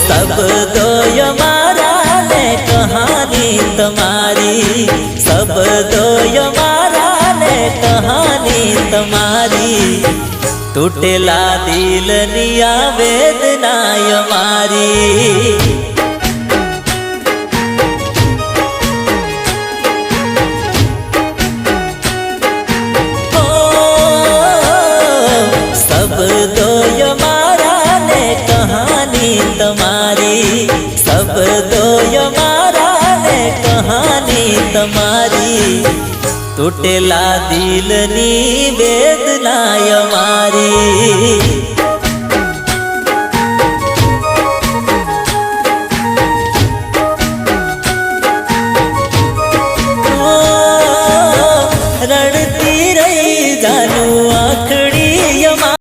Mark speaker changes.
Speaker 1: શબ્દો મારા ને કહાની તમારી, શબ્દો મારા ને કહાની તમારી, તૂટેલા દિલની આ વેદના મારી। શબ્દો મારા ને કહાની તમારી, શબ્દો મારા ને કહાની તમારી, તૂટેલા દિલની વેદના